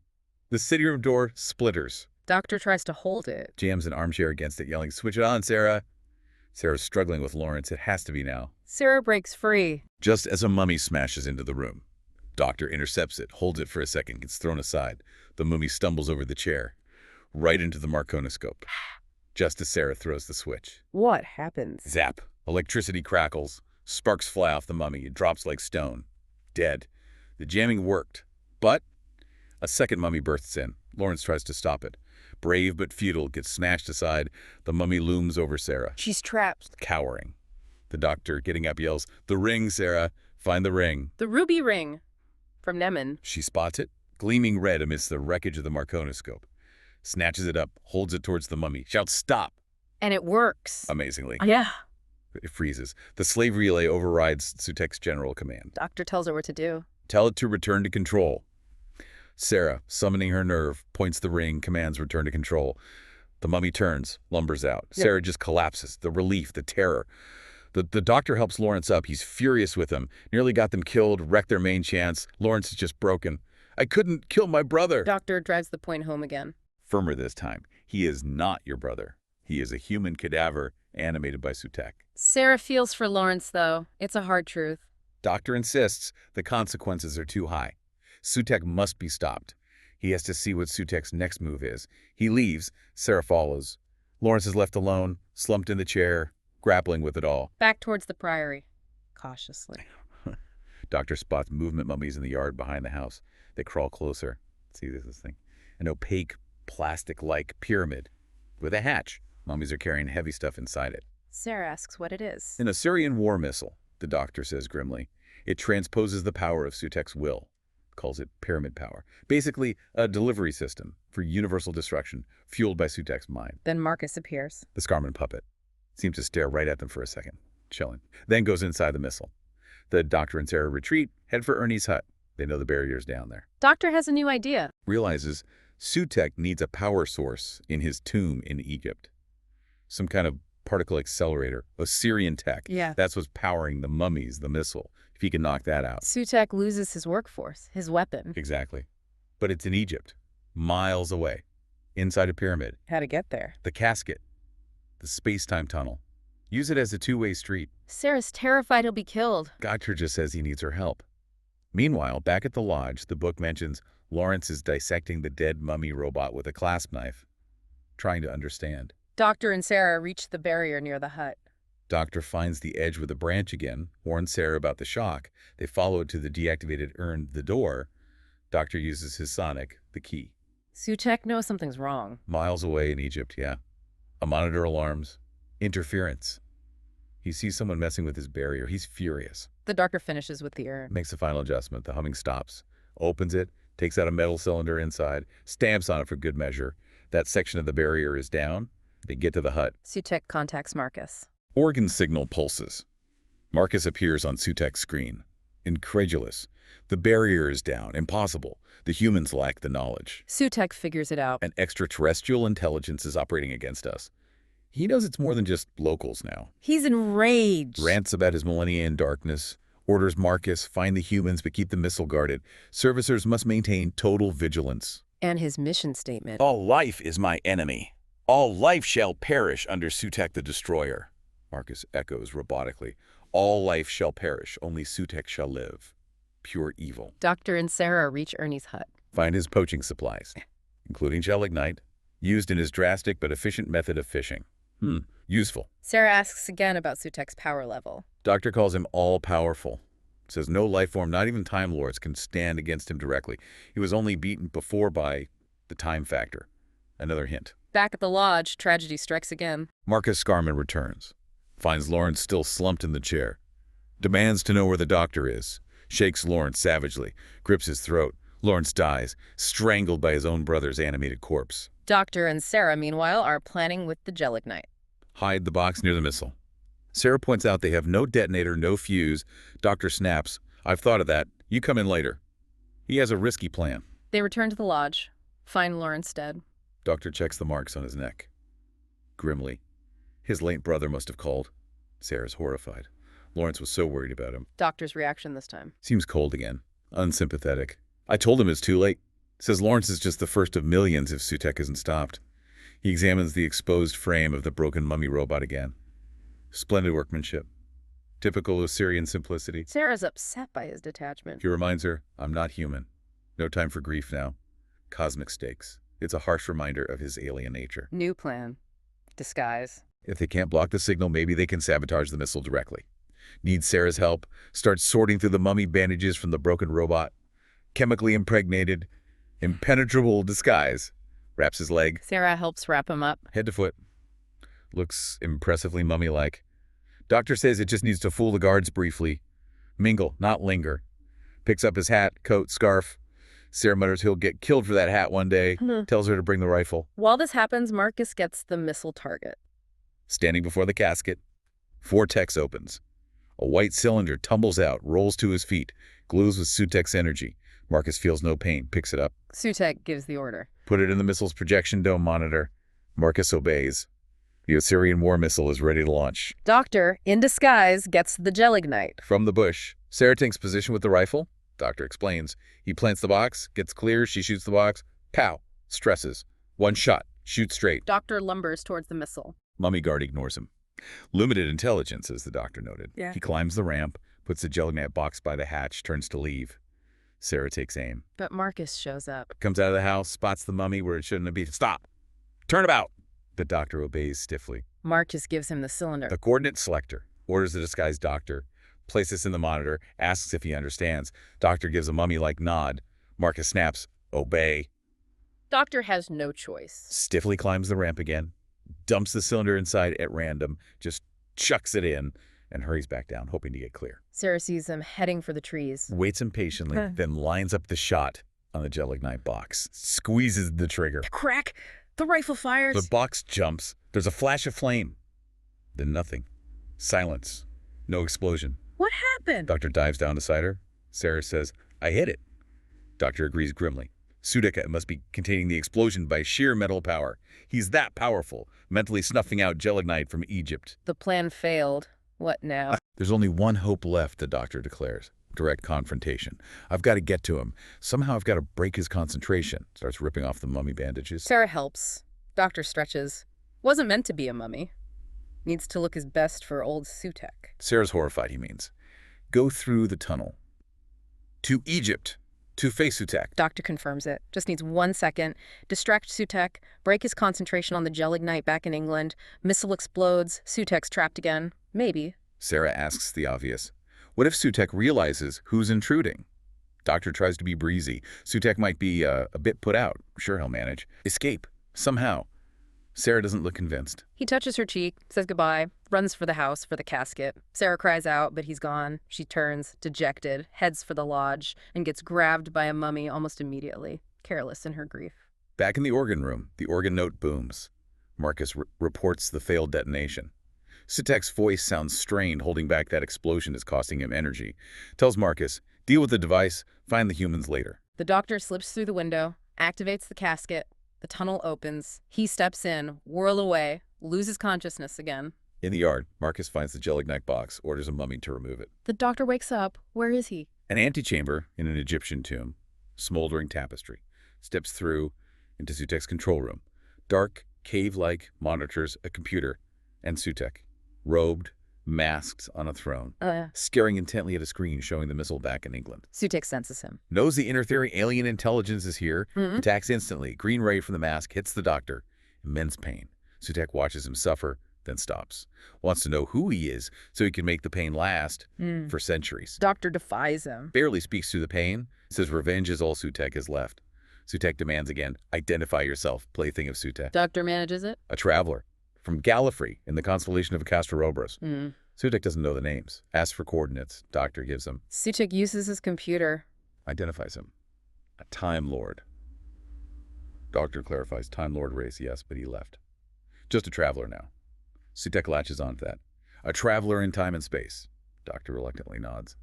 The sitting room door splitters. Doctor tries to hold it. Jams an armchair against it, yelling, switch it on, Sarah. Sarah's struggling with Lawrence. It has to be now. Sarah breaks free. Just as a mummy smashes into the room. Doctor intercepts it, holds it for a second, gets thrown aside. The mummy stumbles over the chair, right into the marconiscope. Just as Sarah throws the switch. What happens? Zap. Electricity crackles. Sparks fly off the mummy. It drops like stone. Dead. The jamming worked. But a second mummy bursts in. Lawrence tries to stop it. Brave but futile, gets smashed aside. The mummy looms over Sarah. She's trapped. Cowering. The doctor, getting up, yells, the ring, Sarah. Find the ring. The ruby ring. From Nemen. She spots it, gleaming red amidst the wreckage of the marconiscope. Snatches it up, holds it towards the mummy. Shouts, stop! And it works. Amazingly. Yeah. It freezes. The slave relay overrides Sutekh's general command. Doctor tells her what to do. Tell it to return to control. Sarah, summoning her nerve, points the ring, commands return to control. The mummy turns, lumbers out. Yep. Sarah just collapses. The relief, the terror. The doctor helps Lawrence up. He's furious with him. Nearly got them killed, wrecked their main chance. Lawrence is just broken. I couldn't kill my brother. Doctor drives the point home again. Firmer this time. He is not your brother. He is a human cadaver animated by Sutekh. Sarah feels for Lawrence, though. It's a hard truth. Doctor insists the consequences are too high. Sutekh must be stopped. He has to see what Sutekh's next move is. He leaves. Sarah follows. Lawrence is left alone, slumped in the chair, grappling with it all. Back towards the priory. Cautiously. Doctor spots movement mummies in the yard behind the house. They crawl closer. See this thing? An opaque, plastic-like pyramid with a hatch. Mummies are carrying heavy stuff inside it. Sarah asks what it is. An Assyrian war missile, the doctor says grimly. It transposes the power of Sutekh's will. Calls it pyramid power. Basically, a delivery system for universal destruction, fueled by Sutekh's mind. Then Marcus appears. The Scarman puppet seems to stare right at them for a second, chilling. Then goes inside the missile. The doctor and Sarah retreat, head for Ernie's hut. They know the barrier's down there. Doctor has a new idea. Realizes Sutekh needs a power source in his tomb in Egypt. Some kind of particle accelerator, Assyrian tech. Yeah. That's what's powering the mummies, the missile. If he can knock that out. Sutekh loses his workforce, his weapon. Exactly. But it's in Egypt, miles away, inside a pyramid. How to get there? The casket, the space-time tunnel. Use it as a two-way street. Sarah's terrified he'll be killed. Doctor just says he needs her help. Meanwhile, back at the lodge, the book mentions Lawrence is dissecting the dead mummy robot with a clasp knife, trying to understand. Doctor and Sarah reach the barrier near the hut. Doctor finds the edge with a branch again, warns Sarah about the shock. They follow it to the deactivated urn, the door. Doctor uses his sonic, the key. Sutekh knows something's wrong. Miles away in Egypt, yeah. A monitor alarms. Interference. He sees someone messing with his barrier. He's furious. The doctor finishes with the urn. Makes a final adjustment. The humming stops. Opens it, takes out a metal cylinder inside, stamps on it for good measure. That section of the barrier is down. They get to the hut. Sutekh contacts Marcus. Organ signal pulses. Marcus appears on Sutekh's screen. Incredulous. The barrier is down. Impossible. The humans lack the knowledge. Sutekh figures it out. An extraterrestrial intelligence is operating against us. He knows it's more than just locals now. He's enraged. Rants about his millennia in darkness. Orders Marcus, find the humans but keep the missile guarded. Servicers must maintain total vigilance. And his mission statement. All life is my enemy. All life shall perish under Sutekh the Destroyer. Marcus echoes robotically. All life shall perish, only Sutekh shall live. Pure evil. Doctor and Sarah reach Ernie's hut. Find his poaching supplies, including gelignite, used in his drastic but efficient method of fishing. Useful. Sarah asks again about Sutech's power level. Doctor calls him all-powerful. Says no life form, not even Time Lords, can stand against him directly. He was only beaten before by the time factor. Another hint. Back at the lodge, tragedy strikes again. Marcus Scarman returns. Finds Lawrence still slumped in the chair. Demands to know where the doctor is. Shakes Lawrence savagely. Grips his throat. Lawrence dies, strangled by his own brother's animated corpse. Doctor and Sarah, meanwhile, are planning with the gelignite. Hide the box near the missile. Sarah points out they have no detonator, no fuse. Doctor snaps. I've thought of that. You come in later. He has a risky plan. They return to the lodge. Find Lawrence dead. Doctor checks the marks on his neck. Grimly. His late brother must have called. Sarah's horrified. Lawrence was so worried about him. Doctor's reaction this time. Seems cold again. Unsympathetic. I told him it's too late. Says Lawrence is just the first of millions if Sutekh isn't stopped. He examines the exposed frame of the broken mummy robot again. Splendid workmanship. Typical Osirian simplicity. Sarah's upset by his detachment. He reminds her, I'm not human. No time for grief now. Cosmic stakes. It's a harsh reminder of his alien nature. New plan. Disguise. If they can't block the signal, maybe they can sabotage the missile directly. Needs Sarah's help. Starts sorting through the mummy bandages from the broken robot. Chemically impregnated. Impenetrable disguise. Wraps his leg. Sarah helps wrap him up. Head to foot. Looks impressively mummy-like. Doctor says it just needs to fool the guards briefly. Mingle, not linger. Picks up his hat, coat, scarf. Sarah mutters he'll get killed for that hat one day. Tells her to bring the rifle. While this happens, Marcus gets the missile target. Standing before the casket. Vortex opens. A white cylinder tumbles out, rolls to his feet, glues with Sutek's energy. Marcus feels no pain, picks it up. Sutekh gives the order. Put it in the missile's projection dome monitor. Marcus obeys. The Osirian war missile is ready to launch. Doctor, in disguise, gets the gelignite. From the bush, Sarah takes position with the rifle. Doctor explains. He plants the box, gets clear, she shoots the box. Pow! Stresses. One shot. Shoots straight. Doctor lumbers towards the missile. Mummy guard ignores him. Limited intelligence, as the doctor noted. Yeah. He climbs the ramp, puts the gelignite box by the hatch, turns to leave. Sarah takes aim. But Marcus shows up. Comes out of the house, spots the mummy where it shouldn't have been. Stop! Turn about! The doctor obeys stiffly. Marcus gives him the cylinder. The coordinate selector. Orders the disguised doctor. Places in the monitor. Asks if he understands. Doctor gives a mummy-like nod. Marcus snaps. Obey. Doctor has no choice. Stiffly climbs the ramp again. Dumps the cylinder inside at random. Just chucks it in and hurries back down, hoping to get clear. Sarah sees him heading for the trees. Waits impatiently, then lines up the shot on the gelignite box. Squeezes the trigger. Crack! The rifle fires. The box jumps. There's a flash of flame. Then nothing. Silence. No explosion. What happened? Doctor dives down beside her. Sarah says, I hit it. Doctor agrees grimly. Sutekh must be containing the explosion by sheer mental power. He's that powerful, mentally snuffing out gelignite from Egypt. The plan failed. What now? There's only one hope left, the doctor declares. Direct confrontation. I've got to get to him. Somehow I've got to break his concentration. Starts ripping off the mummy bandages. Sarah helps. Doctor stretches. Wasn't meant to be a mummy. Needs to look his best for old Sutekh. Sarah's horrified, he means. Go through the tunnel. To Egypt. To face Sutekh. Doctor confirms it. Just needs 1 second. Distract Sutekh. Break his concentration on the gelignite back in England. Missile explodes. Sutek's trapped again. Maybe. Sarah asks the obvious. What if Sutekh realizes who's intruding? Doctor tries to be breezy. Sutekh might be a bit put out. Sure, he'll manage. Escape. Somehow. Sarah doesn't look convinced. He touches her cheek, says goodbye, runs for the house for the casket. Sarah cries out, but he's gone. She turns, dejected, heads for the lodge, and gets grabbed by a mummy almost immediately, careless in her grief. Back in the organ room, the organ note booms. Marcus reports the failed detonation. Sutekh's voice sounds strained, holding back that explosion is costing him energy. Tells Marcus, deal with the device, find the humans later. The doctor slips through the window, activates the casket. The tunnel opens. He steps in, whirl away, loses consciousness again. In the yard, Marcus finds the gelignite box, orders a mummy to remove it. The doctor wakes up. Where is he? An antechamber in an Egyptian tomb, smoldering tapestry. Steps through into Sutekh's control room. Dark, cave-like monitors, a computer, and Sutekh. Robed, masked on a throne, Oh, yeah. staring intently at a screen showing the missile back in England. Sutekh senses him. Knows the interfering alien intelligence is here, Mm-hmm. attacks instantly. Green ray from the mask hits the doctor. Immense pain. Sutekh watches him suffer, then stops. Wants to know who he is so he can make the pain last for centuries. Doctor defies him. Barely speaks through the pain, says revenge is all Sutekh has left. Sutekh demands again, identify yourself, plaything of Sutekh. Doctor manages it. A traveler from Gallifrey in the constellation of Castorobros. Mm. Sutekh doesn't know the names. Asks for coordinates. Doctor gives them. Sutekh uses his computer. Identifies him. A Time Lord. Doctor clarifies Time Lord race, yes, but he left. Just a traveler now. Sutekh latches onto that. A traveler in time and space. Doctor reluctantly nods.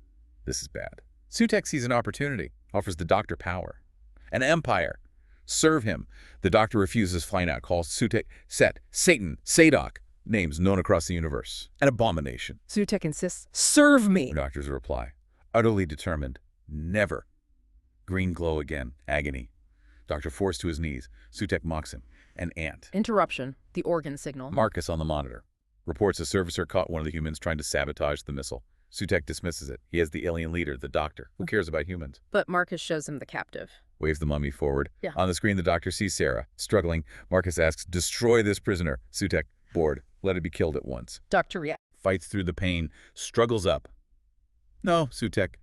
This is bad. Sutekh sees an opportunity. Offers the Doctor power. An empire. Serve him. The Doctor refuses, flying out. Calls Sutekh Set, Satan, Sadok. Names known across the universe. An abomination. Sutekh insists, serve me. The Doctor's reply. Utterly determined. Never. Green glow again. Agony. Doctor forced to his knees. Sutekh mocks him. An ant. Interruption. The organ signal. Marcus on the monitor. Reports a servicer caught one of the humans trying to sabotage the missile. Sutekh dismisses it. He has the alien leader, the Doctor. Who cares about humans? But Marcus shows him the captive. Waves the mummy forward. Yeah. On the screen, the Doctor sees Sarah. Struggling, Marcus asks, destroy this prisoner. Sutekh, bored. Let it be killed at once. Doctor reacts. Fights through the pain. Struggles up. No, Sutekh.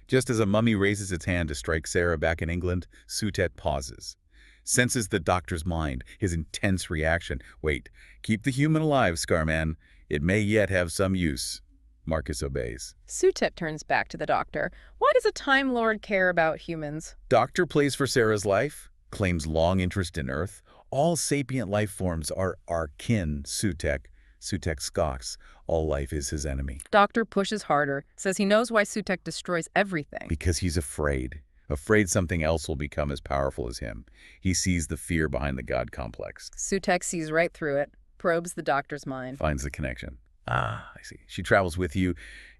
Just as a mummy raises its hand to strike Sarah back in England, Sutekh pauses. Senses the Doctor's mind, his intense reaction. Wait, keep the human alive, Scarman. It may yet have some use. Marcus obeys. Sutekh turns back to the Doctor. Why does a Time Lord care about humans? Doctor plays for Sarah's life, claims long interest in Earth. All sapient life forms are our kin, Sutekh. Sutekh scoffs. All life is his enemy. Doctor pushes harder, says he knows why Sutekh destroys everything. Because he's afraid. Afraid something else will become as powerful as him. He sees the fear behind the God complex. Sutekh sees right through it, probes the Doctor's mind. Finds the connection. Ah, I see. She travels with you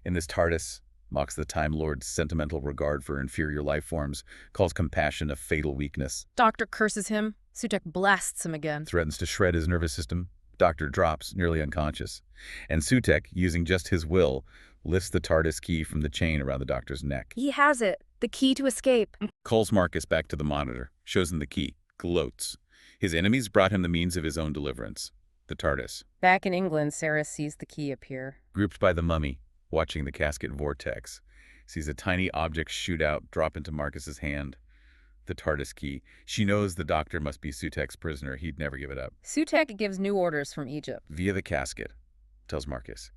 in this TARDIS, mocks the Time Lord's sentimental regard for inferior life forms, calls compassion a fatal weakness. Doctor curses him. Sutekh blasts him again. Threatens to shred his nervous system. Doctor drops, nearly unconscious. And Sutekh, using just his will, lifts the TARDIS key from the chain around the Doctor's neck. He has it. The key to escape. Calls Marcus back to the monitor, shows him the key, gloats. His enemies brought him the means of his own deliverance. The TARDIS. Back in England, Sarah sees the key appear. Grouped by the mummy, watching the casket vortex. Sees a tiny object shoot out, drop into Marcus's hand. The TARDIS key. She knows the Doctor must be Sutekh's prisoner. He'd never give it up. Sutekh gives new orders from Egypt. Via the casket, tells Marcus.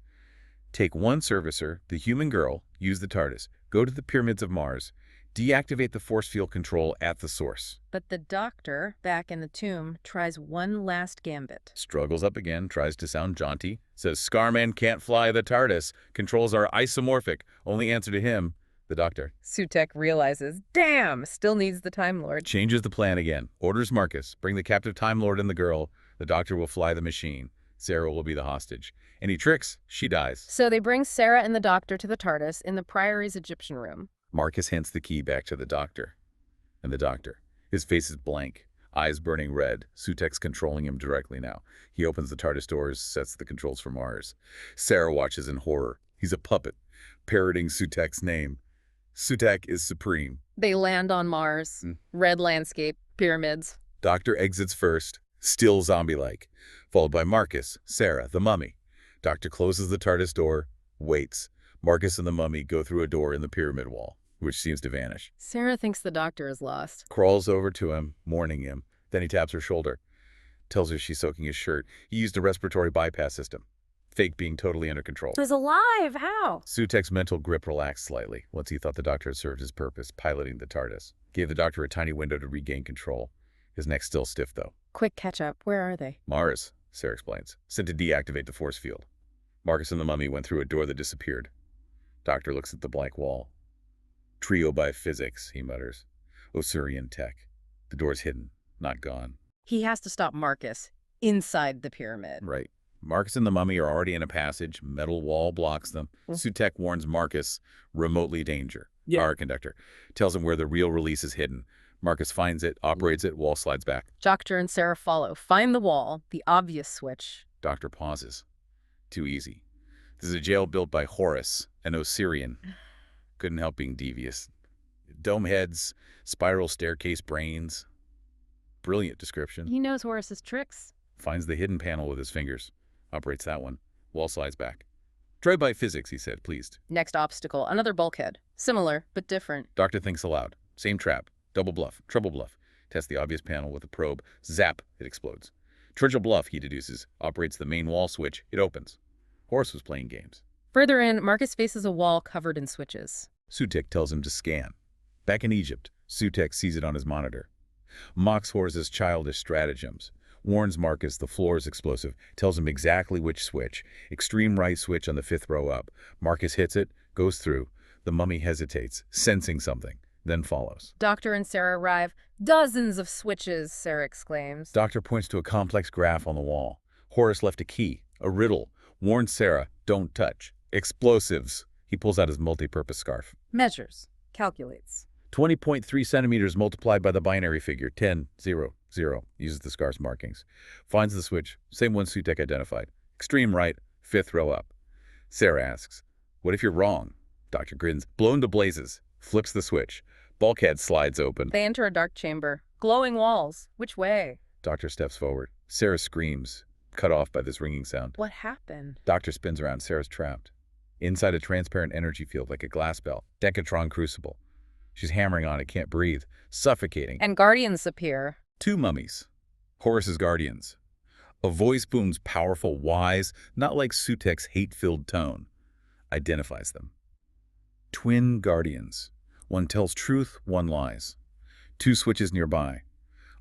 Take one servicer, the human girl, use the TARDIS, go to the pyramids of Mars, deactivate the force field control at the source. But the Doctor, back in the tomb, tries one last gambit. Struggles up again, tries to sound jaunty, says Scarman can't fly the TARDIS, controls are isomorphic, only answer to him, the Doctor. Sutekh realizes, damn, still needs the Time Lord. Changes the plan again, orders Marcus, bring the captive Time Lord and the girl, the Doctor will fly the machine. Sarah will be the hostage. Any tricks, she dies. So they bring Sarah and the Doctor to the TARDIS in the Priory's Egyptian room. Marcus hands the key back to the Doctor. And the Doctor. His face is blank, eyes burning red. Sutekh's controlling him directly now. He opens the TARDIS doors, sets the controls for Mars. Sarah watches in horror. He's a puppet, parroting Sutekh's name. Sutekh is supreme. They land on Mars. Red landscape, pyramids. Doctor exits first, still zombie-like, followed by Marcus, Sarah, the mummy. Doctor closes the TARDIS door, waits. Marcus and the mummy go through a door in the pyramid wall, which seems to vanish. Sarah thinks the Doctor is lost. Crawls over to him, mourning him. Then he taps her shoulder. Tells her she's soaking his shirt. He used a respiratory bypass system. Fake being totally under control. He's alive! How? Sutekh's mental grip relaxed slightly once he thought the Doctor had served his purpose, piloting the TARDIS. Gave the Doctor a tiny window to regain control. His neck's still stiff, though. Quick catch up. Where are they? Mars, Sarah explains. Sent to deactivate the force field. Marcus and the mummy went through a door that disappeared. Doctor looks at the blank wall. Trio by physics, he mutters. Osirian tech. The door's hidden, not gone. He has to stop Marcus inside the pyramid. Right. Marcus and the mummy are already in a passage. Metal wall blocks them. Sutekh warns Marcus, remotely danger. Power conductor. Tells him where the real release is hidden. Marcus finds it, operates it, wall slides back. Doctor and Sarah follow. Find the wall, the obvious switch. Doctor pauses. Too easy. This is a jail built by Horus, an Osirian. Couldn't help being devious. Dome heads, spiral staircase brains. Brilliant description. He knows Horus's tricks. Finds the hidden panel with his fingers. Operates that one. Wall slides back. Try by physics, he said, pleased. Next obstacle, another bulkhead. Similar, but different. Doctor thinks aloud. Same trap. Double bluff. Treble bluff. Tests the obvious panel with a probe. Zap. It explodes. Triple bluff, he deduces. Operates the main wall switch. It opens. Horus was playing games. Further in, Marcus faces a wall covered in switches. Sutekh tells him to scan. Back in Egypt, Sutekh sees it on his monitor. Mocks Horus's childish stratagems. Warns Marcus the floor is explosive. Tells him exactly which switch. Extreme right switch on the 5th row up. Marcus hits it. Goes through. The mummy hesitates, sensing something. Then follows. Doctor and Sarah arrive. Dozens of switches, Sarah exclaims. Doctor points to a complex graph on the wall. Horus left a key. A riddle. Warns Sarah, don't touch. Explosives. He pulls out his multi-purpose scarf. Measures. Calculates. 20.3 centimeters multiplied by the binary figure, 10, 0, 0. Uses the scarf's markings. Finds the switch, same one Sutekh identified. Extreme right, 5th row up. Sarah asks, what if you're wrong? Doctor grins, blown to blazes. Flips the switch. Bulkhead slides open. They enter a dark chamber. Glowing walls. Which way? Doctor steps forward. Sarah screams, cut off by this ringing sound. What happened? Doctor spins around. Sarah's trapped. Inside a transparent energy field like a glass bell. Decatron crucible. She's hammering on it, can't breathe, suffocating. And guardians appear. 2 mummies. Horus's guardians. A voice booms powerful, wise, not like Sutekh's hate-filled tone. Identifies them. Twin guardians. One tells truth, one lies. 2 switches nearby.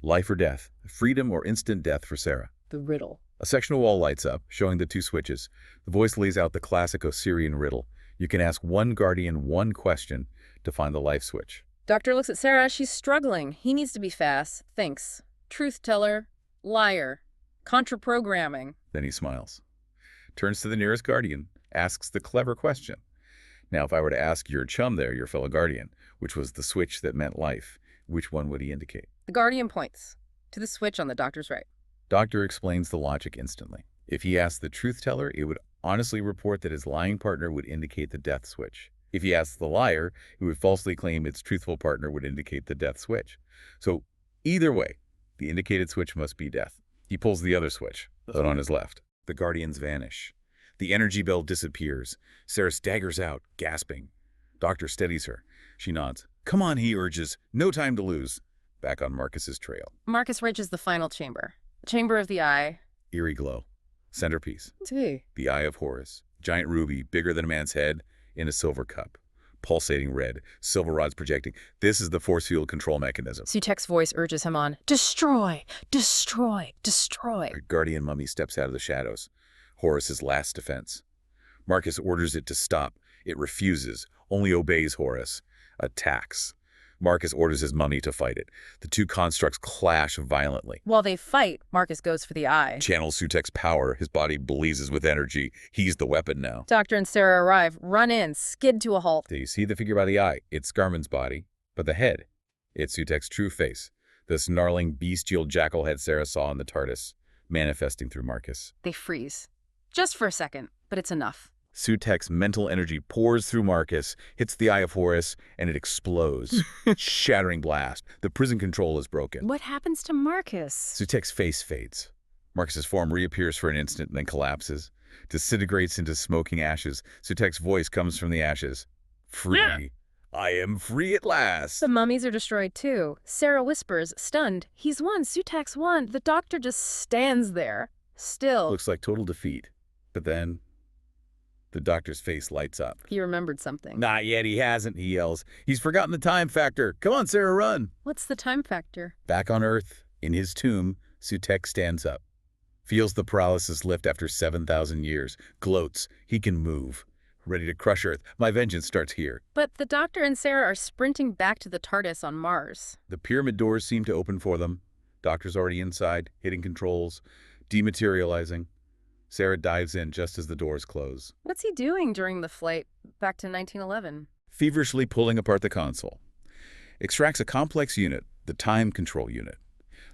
Life or death, freedom or instant death for Sarah. The riddle. A sectional wall lights up, showing the 2 switches. The voice lays out the classic Osirian riddle. You can ask one guardian one question to find the life switch. Doctor looks at Sarah. She's struggling. He needs to be fast. Thinks. Truth teller. Liar. Contra-programming. Then he smiles. Turns to the nearest guardian. Asks the clever question. Now, if I were to ask your chum there, your fellow guardian, which was the switch that meant life, which one would he indicate? The guardian points to the switch on the doctor's right. Doctor explains the logic instantly. If he asked the truth teller, it would honestly report that his lying partner would indicate the death switch. If he asked the liar, he would falsely claim its truthful partner would indicate the death switch. So either way, the indicated switch must be death. He pulls the other switch, but on his left. The guardians vanish. The energy bell disappears. Sarah staggers out, gasping. Doctor steadies her. She nods. Come on, he urges. No time to lose. Back on Marcus's trail. Marcus reaches the final chamber. The chamber of the eye. Eerie glow. Centerpiece. Gee. The eye of Horus. Giant ruby, bigger than a man's head, in a silver cup. Pulsating red, silver rods projecting. This is the force field control mechanism. Sutekh's voice urges him on. Destroy! Destroy! Destroy! A guardian mummy steps out of the shadows. Horus's last defense. Marcus orders it to stop. It refuses, only obeys Horus. Attacks. Marcus orders his mummy to fight it. The 2 constructs clash violently. While they fight, Marcus goes for the eye. Channels Sutekh's power. His body blazes with energy. He's the weapon now. Doctor and Sarah arrive, run in, skid to a halt. Do you see the figure by the eye? It's Scarman's body. But the head, it's Sutekh's true face. The snarling, bestial jackal head Sarah saw in the TARDIS, manifesting through Marcus. They freeze. Just for a second, but it's enough. Sutekh's mental energy pours through Marcus, hits the eye of Horus, and it explodes. Shattering blast. The prison control is broken. What happens to Marcus? Sutekh's face fades. Marcus's form reappears for an instant and then collapses. Disintegrates into smoking ashes. Sutekh's voice comes from the ashes. Free. Yeah. I am free at last. The mummies are destroyed too. Sarah whispers, stunned. He's won. Sutekh's won. The doctor just stands there. Still. Looks like total defeat. But then the doctor's face lights up. He remembered something. Not yet, he hasn't, he yells. He's forgotten the time factor. Come on, Sarah, run. What's the time factor? Back on Earth, in his tomb, Sutekh stands up. Feels the paralysis lift after 7,000 years. Gloats. He can move. Ready to crush Earth. My vengeance starts here. But the doctor and Sarah are sprinting back to the TARDIS on Mars. The pyramid doors seem to open for them. Doctor's already inside, hitting controls, dematerializing. Sarah dives in just as the doors close. What's he doing during the flight back to 1911? Feverishly pulling apart the console. Extracts a complex unit, the time control unit.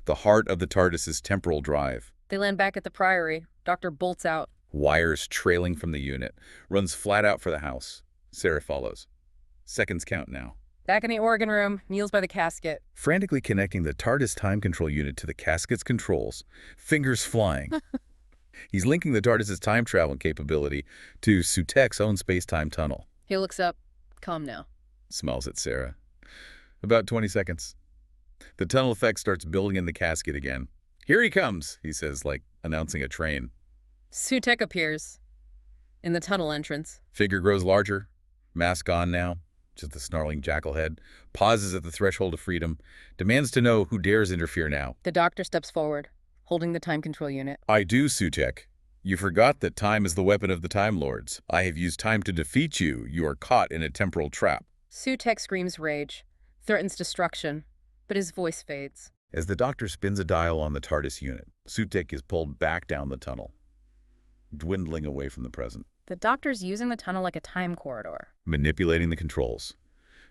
The heart of the TARDIS's temporal drive. They land back at the Priory. Doctor bolts out. Wires trailing from the unit. Runs flat out for the house. Sarah follows. Seconds count now. Back in the organ room, kneels by the casket. Frantically connecting the TARDIS time control unit to the casket's controls, fingers flying. He's linking the TARDIS's time travel capability to Sutech's own space-time tunnel. He looks up. Calm now. Smiles at Sarah. About 20 seconds. The tunnel effect starts building in the casket again. Here he comes, he says, like announcing a train. Sutekh appears in the tunnel entrance. Figure grows larger. Mask on now. Just a snarling jackal head. Pauses at the threshold of freedom. Demands to know who dares interfere now. The doctor steps forward, holding the time control unit. I do, Sutekh. You forgot that time is the weapon of the Time Lords. I have used time to defeat you. You are caught in a temporal trap. Sutekh screams rage, threatens destruction, but his voice fades. As the doctor spins a dial on the TARDIS unit, Sutekh is pulled back down the tunnel, dwindling away from the present. The doctor's using the tunnel like a time corridor. Manipulating the controls.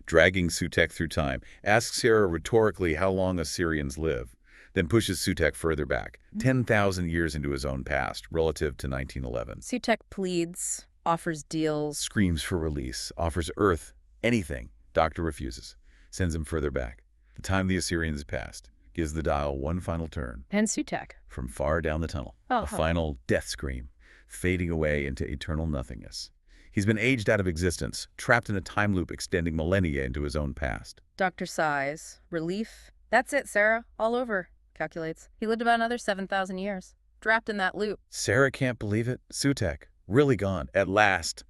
Dragging Sutekh through time, asks Sarah rhetorically how long Assyrians live, then pushes Sutekh further back, 10,000 years into his own past, relative to 1911. Sutekh pleads, offers deals. Screams for release, offers Earth, anything. Doctor refuses, sends him further back. The time the Assyrians passed, gives the dial one final turn. And Sutekh. From far down the tunnel, a final death scream, fading away into eternal nothingness. He's been aged out of existence, trapped in a time loop extending millennia into his own past. Doctor sighs. Relief. That's it, Sarah. All over, calculates. He lived about another 7,000 years, trapped in that loop. Sarah can't believe it. Sutekh, really gone, at last.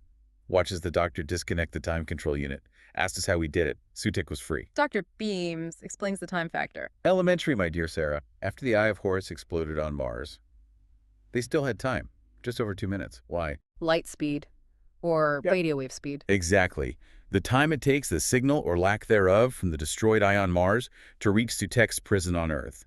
Watches the doctor disconnect the time control unit. Asked us how we did it. Sutekh was free. Doctor beams, explains the time factor. Elementary, my dear Sarah. After the Eye of Horus exploded on Mars, they still had time. Just over 2 minutes. Why? Light speed. Or radio wave speed. Exactly. The time it takes, the signal or lack thereof from the destroyed eye on Mars to reach Sutech's prison on Earth.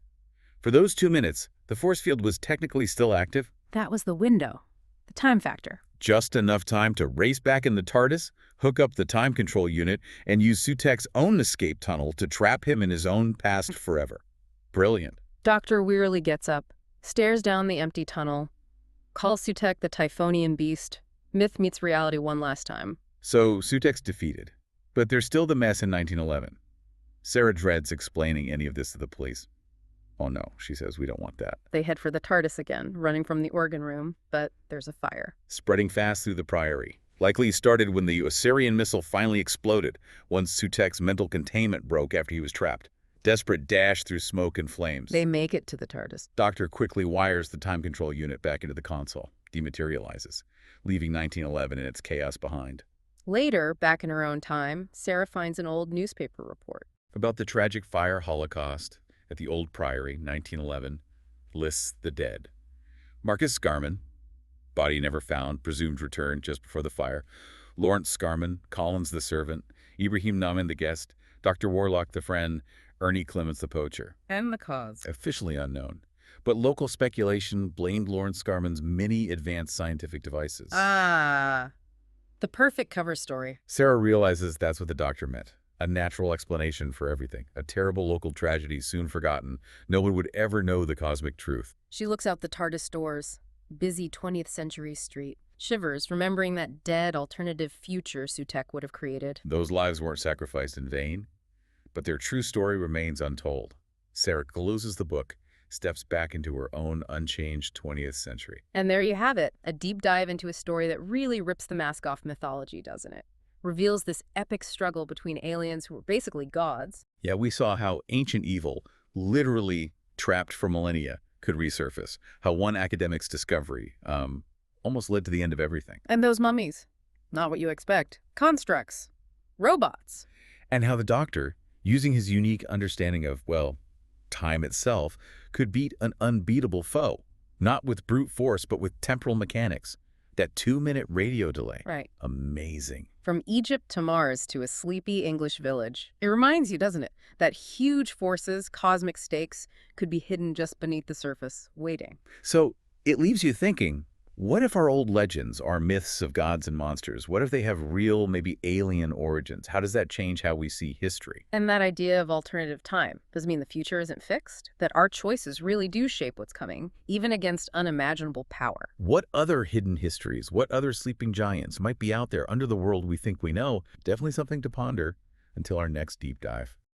For those 2 minutes, the force field was technically still active. That was the window. The time factor. Just enough time to race back in the TARDIS, hook up the time control unit, and use Sutech's own escape tunnel to trap him in his own past forever. Brilliant. Doctor wearily gets up, stares down the empty tunnel, calls Sutekh the Typhonian beast. Myth meets reality one last time. So Sutech's defeated, but there's still the mess in 1911. Sarah dreads explaining any of this to the police. Oh no, she says, we don't want that. They head for the TARDIS again, running from the organ room, but there's a fire. Spreading fast through the Priory. Likely started when the Assyrian missile finally exploded, once Sutech's mental containment broke after he was trapped. Desperate dash through smoke and flames. They make it to the TARDIS. Doctor quickly wires the time control unit back into the console, dematerializes, leaving 1911 in its chaos behind. Later, back in her own time, Sarah finds an old newspaper report. About the tragic fire holocaust at the Old Priory, 1911, lists the dead. Marcus Scarman, body never found, presumed returned just before the fire. Lawrence Scarman, Collins the servant, Ibrahim Nauman the guest, Dr. Warlock the friend, Ernie Clements the poacher. And the cause. Officially unknown. But local speculation blamed Lawrence Scarman's many advanced scientific devices. Ah, the perfect cover story. Sarah realizes that's what the doctor meant. A natural explanation for everything. A terrible local tragedy soon forgotten. No one would ever know the cosmic truth. She looks out the TARDIS doors. Busy 20th century street. Shivers, remembering that dead alternative future Sutekh would have created. Those lives weren't sacrificed in vain, but their true story remains untold. Sarah closes the book, steps back into her own unchanged 20th century. And there you have it, a deep dive into a story that really rips the mask off mythology, doesn't it? Reveals this epic struggle between aliens who were basically gods. Yeah, we saw how ancient evil, literally trapped for millennia, could resurface. How one academic's discovery almost led to the end of everything. And those mummies. Not what you expect. Constructs. Robots. And how the doctor, using his unique understanding of, well, time itself, could beat an unbeatable foe. Not with brute force, but with temporal mechanics. That 2-minute radio delay. Right. Amazing. From Egypt to Mars to a sleepy English village. It reminds you, doesn't it, that huge forces, cosmic stakes, could be hidden just beneath the surface, waiting. So it leaves you thinking, What if our old legends are myths of gods and monsters? What if they have real, maybe alien origins? How does that change how we see history? And that idea of alternative time does mean the future isn't fixed, that our choices really do shape what's coming, even against unimaginable power. What other hidden histories, what other sleeping giants might be out there under the world we think we know? Definitely something to ponder until our next deep dive.